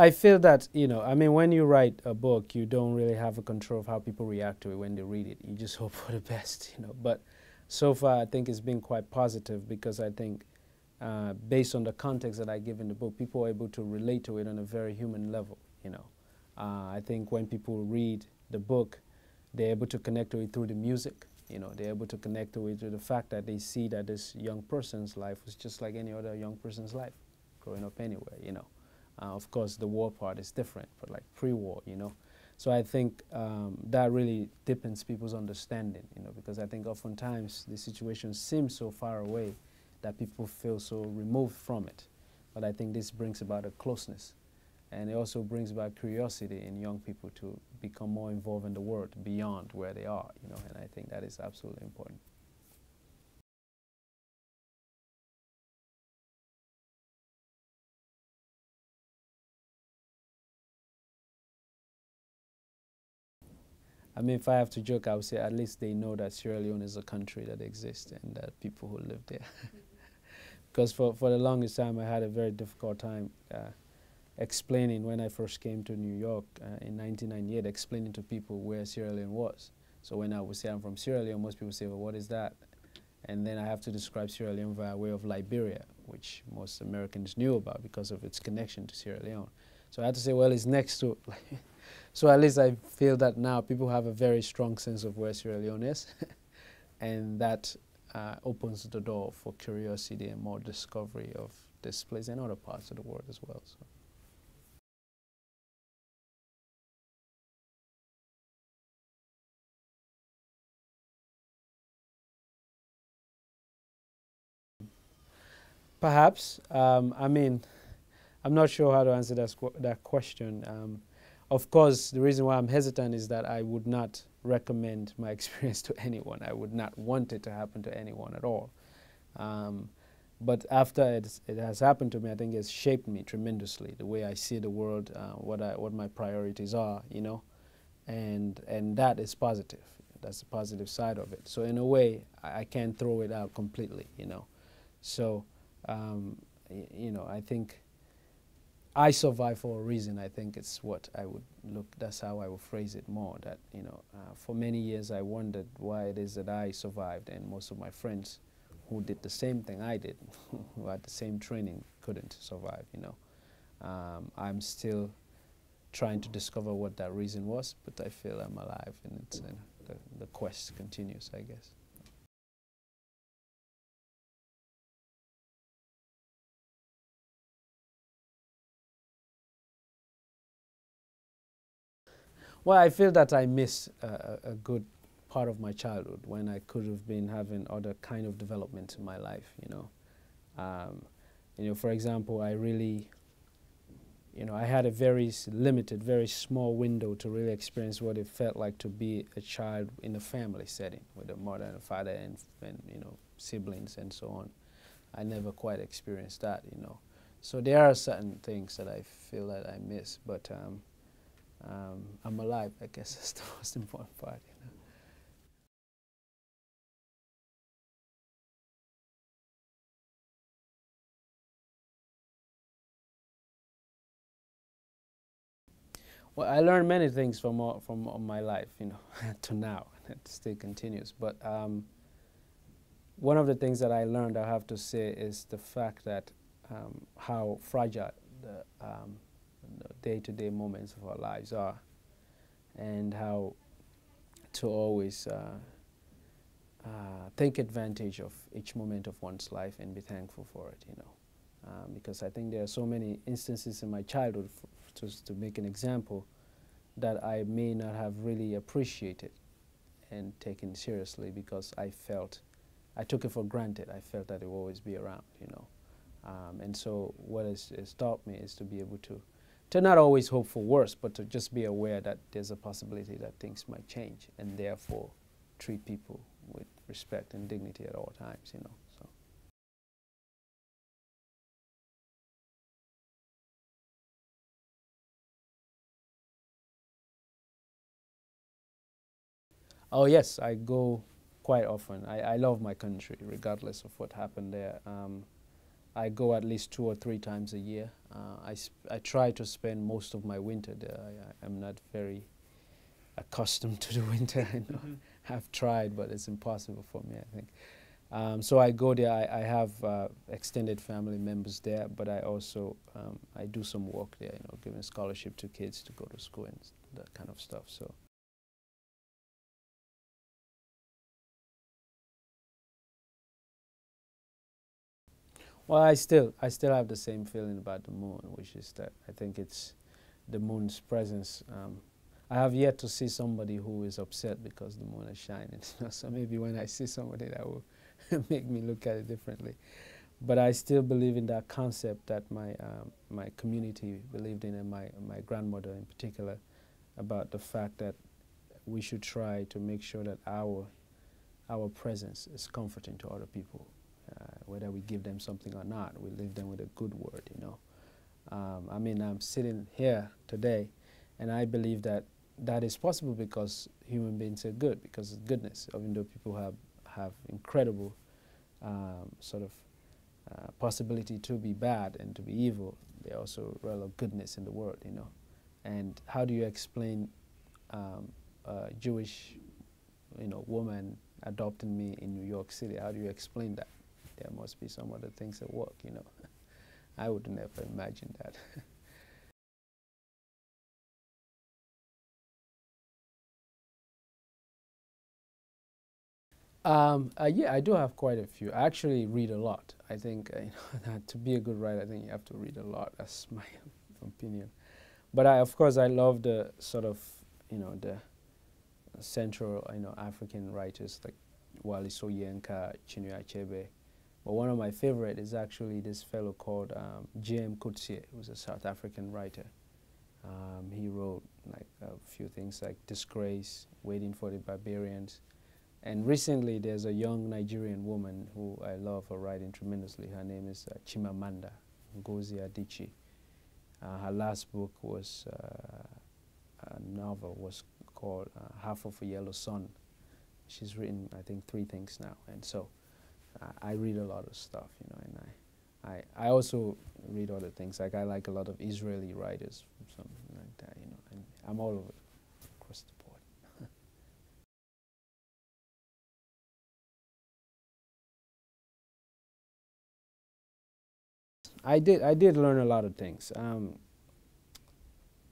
I feel that, you know, I mean, when you write a book, you don't really have a control of how people react to it when they read it. You just hope for the best, you know. But so far, I think it's been quite positive because I think based on the context that I give in the book, people are able to relate to it on a very human level, you know. I think when people read the book, they're able to connect to it through the music, you know. They're able to connect to it through the fact that they see that this young person's life was just like any other young person's life, growing up anywhere, you know. Of course, the war part is different, but like pre-war, you know. So I think that really deepens people's understanding, you know, because I think oftentimes the situation seems so far away that people feel so removed from it. But I think this brings about a closeness. And it also brings about curiosity in young people to become more involved in the world beyond where they are, you know, and I think that is absolutely important. I mean, if I have to joke, I would say at least they know that Sierra Leone is a country that exists and that people who live there. Because for the longest time, I had a very difficult time explaining when I first came to New York in 1998, explaining to people where Sierra Leone was. So when I would say I'm from Sierra Leone, most people say, well, what is that? And then I have to describe Sierra Leone via way of Liberia, which most Americans knew about because of its connection to Sierra Leone. So I had to say, well, it's next to. So at least I feel that now people have a very strong sense of where Sierra Leone is, and that opens the door for curiosity and more discovery of this place and other parts of the world as well. So. Perhaps. I mean, I'm not sure how to answer that question. Of course, the reason why I'm hesitant is that I would not recommend my experience to anyone. I would not want it to happen to anyone at all. But after it has happened to me, I think it's shaped me tremendously, the way I see the world, what my priorities are, you know, and that is positive. That's the positive side of it. So in a way, I can't throw it out completely, you know. So, you know, I think I survive for a reason. I think it's what I would look, that's how I would phrase it more, that, you know, for many years I wondered why it is that I survived and most of my friends who did the same thing I did, who had the same training, couldn't survive, you know. I'm still trying to discover what that reason was, but I feel I'm alive and it's, the quest continues, I guess. Well, I feel that I miss a good part of my childhood when I could have been having other kind of development in my life, you know. You know, for example, I really, you know, I had a very limited, very small window to really experience what it felt like to be a child in a family setting with a mother and a father and you know, siblings and so on. I never quite experienced that, you know. So there are certain things that I feel that I miss, but I'm alive, I guess that's the most important part, you know. Well, I learned many things from my life, you know, to now. It still continues. But one of the things that I learned, I have to say, is the fact that how fragile the day-to-day moments of our lives are, and how to always take advantage of each moment of one's life and be thankful for it, you know. Because I think there are so many instances in my childhood, just to make an example, that I may not have really appreciated and taken seriously because I took it for granted. I felt that it would always be around, you know. And so what it's taught me is to be able to not always hope for worse, but to just be aware that there's a possibility that things might change, and therefore treat people with respect and dignity at all times, you know. So. Oh yes, I go quite often. I love my country, regardless of what happened there. I go at least 2 or 3 times a year. I try to spend most of my winter there. I'm not very accustomed to the winter. I know. I've tried, but it's impossible for me, I think. So I go there. I have extended family members there, but I also I do some work there, giving scholarship to kids to go to school and that kind of stuff. So. Well, I still have the same feeling about the moon, which is that I think it's the moon's presence. I have yet to see somebody who is upset because the moon is shining. So maybe when I see somebody, that will make me look at it differently. But I still believe in that concept that my community believed in, and my grandmother in particular, about the fact that we should try to make sure that our presence is comforting to other people. Whether we give them something or not, we leave them with a good word, I mean, I'm sitting here today, and I believe that that is possible because human beings are good, because of goodness. Even though people have incredible sort of possibility to be bad and to be evil, there are also a lot of goodness in the world, And how do you explain a Jewish, woman adopting me in New York City? How do you explain that? There must be some other things at work, I would never imagine that. Yeah, I do have quite a few. I actually read a lot. I think that to be a good writer, I think you have to read a lot. That's my opinion. But of course, I love the sort of, the central, African writers like Wale Soyinka, Chinua Achebe. But one of my favorite is actually this fellow called J.M. Coetzee, who's a South African writer. He wrote like a few things like Disgrace, Waiting for the Barbarians. And recently there's a young Nigerian woman who I love her writing tremendously. Her name is Chimamanda Ngozi Adichie. Her last book was a novel was called Half of a Yellow Sun. She's written, I think, 3 things now. And so I read a lot of stuff, and I also read other things. Like I like a lot of Israeli writers, something like that, and I'm all over across the board. I did learn a lot of things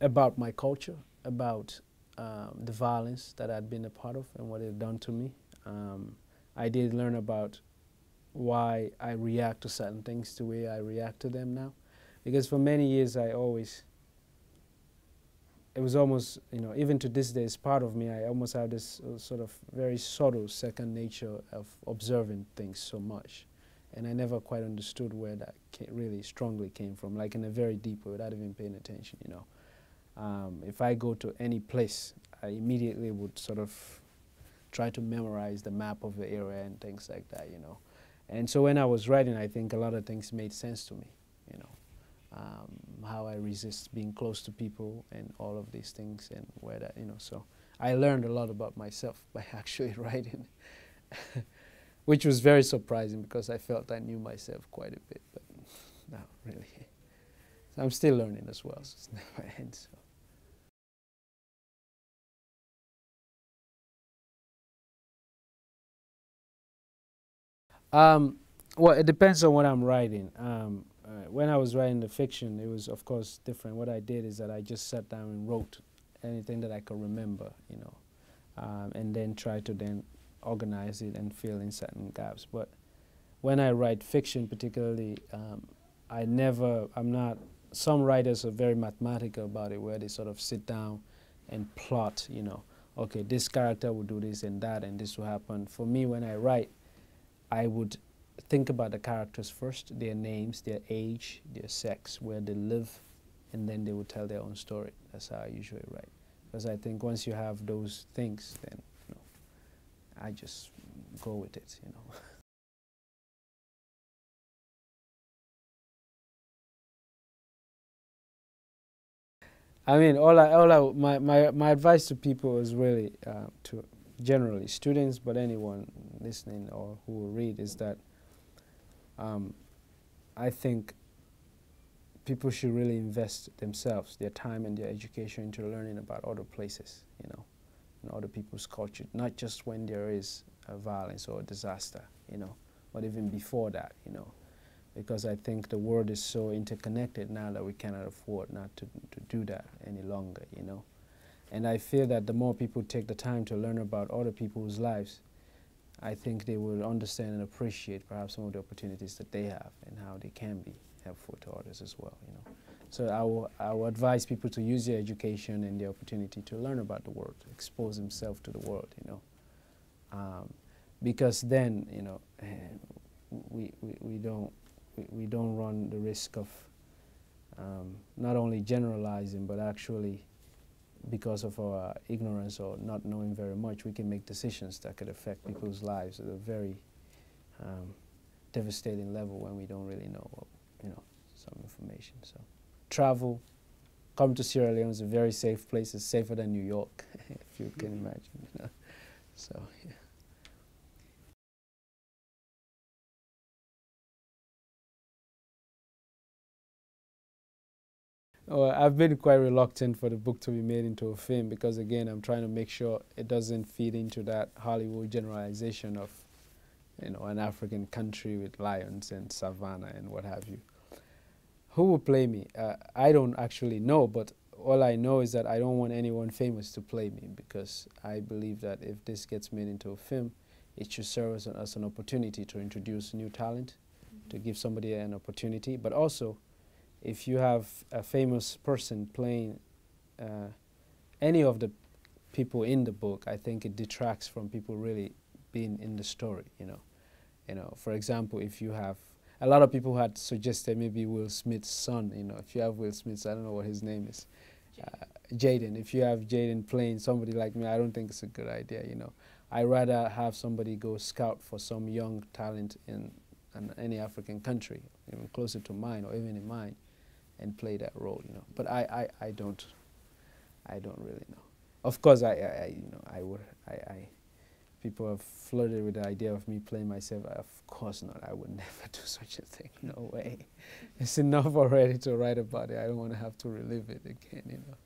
about my culture, about the violence that I'd been a part of and what it had done to me. I did learn about why I react to certain things the way I react to them now. Because for many years it was almost, even to this day, it's part of me. I almost have this sort of very subtle second nature of observing things so much. And I never quite understood where that really strongly came from, like in a very deep way, without even paying attention, If I go to any place, I immediately would sort of try to memorize the map of the area and things like that, And so when I was writing, I think a lot of things made sense to me, how I resist being close to people and all of these things, and where that, so I learned a lot about myself by actually writing, which was very surprising because I felt I knew myself quite a bit, but not really. So I'm still learning as well, so it's never ends. So. Well, it depends on what I'm writing. When I was writing the fiction, it was, of course, different. What I did is that I just sat down and wrote anything that I could remember, and then try to then organize it and fill in certain gaps. But when I write fiction particularly, I'm not, some writers are very mathematical about it, where they sort of sit down and plot, okay, this character will do this and that, and this will happen. For me, when I write, I would think about the characters first, their names, their age, their sex, where they live, and then they would tell their own story. That's how I usually write. Because I think once you have those things, then I just go with it, I mean, my advice to people is really to generally students, but anyone listening or who will read, is that I think people should really invest themselves, their time and their education into learning about other places, you know, and other people's culture, not just when there is a violence or a disaster, you know, but even before that, you know, because I think the world is so interconnected now that we cannot afford not to do that any longer, you know. And I feel that the more people take the time to learn about other people's lives, I think they will understand and appreciate perhaps some of the opportunities that they have and how they can be helpful to others as well, you know. So I will advise people to use their education and their opportunity to learn about the world, expose themselves to the world, you know. Because then, you know, we don't run the risk of not only generalizing, but actually, because of our ignorance or not knowing very much, we can make decisions that could affect people's lives at a very devastating level when we don't really know, you know, some information. So travel, come to Sierra Leone is a very safe place. It's safer than New York, if you can imagine. You know? So, yeah. Well, I've been quite reluctant for the book to be made into a film because, again, I'm trying to make sure it doesn't feed into that Hollywood generalization of, you know, an African country with lions and savannah and what have you. Who will play me? I don't actually know, but all I know is that I don't want anyone famous to play me because I believe that if this gets made into a film, it should serve as an opportunity to introduce new talent, to give somebody an opportunity, but also if you have a famous person playing any of the people in the book, I think it detracts from people really being in the story, you know. You know, for example, if you have a lot of people had suggested maybe Will Smith's son, you know, if you have Will Smith's, I don't know what his name is, Jaden. If you have Jaden playing somebody like me, I don't think it's a good idea, you know. I'd rather have somebody go scout for some young talent in any African country, even closer to mine or even in mine, and play that role, you know. But I don't really know. Of course, you know, people have flirted with the idea of me playing myself. Of course not. I would never do such a thing. No way. It's enough already to write about it. I don't want to have to relive it again, you know.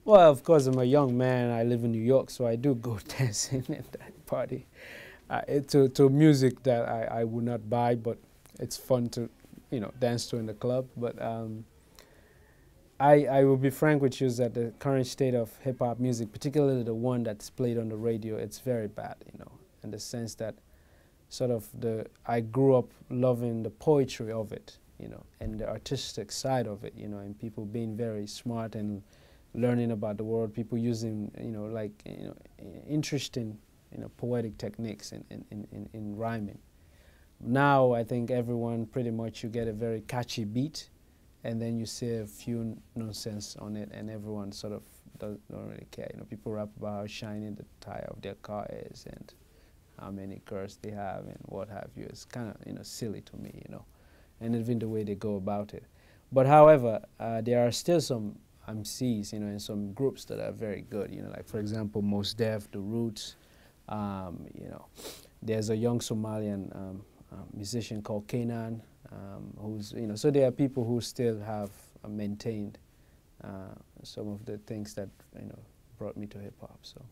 Well, of course, I'm a young man. I live in New York, so I do go dancing at that party. To music that I would not buy, but it's fun to, you know, dance to in the club. But I will be frank with you is that the current state of hip-hop music, particularly the one that's played on the radio, it's very bad, you know, in the sense that sort of I grew up loving the poetry of it, you know, and the artistic side of it, you know, and people being very smart and learning about the world, people using, you know, like, you know, interesting, you know, poetic techniques in rhyming. Now I think everyone pretty much, you get a very catchy beat and then you say a few nonsense on it and everyone sort of don't really care. You know, people rap about how shiny the tire of their car is and how many cars they have and what have you. It's kind of, you know, silly to me, you know, and even the way they go about it. But however, there are still some MCs, you know, and some groups that are very good, you know, like for example, Mos Def, The Roots, you know, there's a young Somalian musician called Kanan, who's, you know, so there are people who still have maintained some of the things that, you know, brought me to hip hop. So.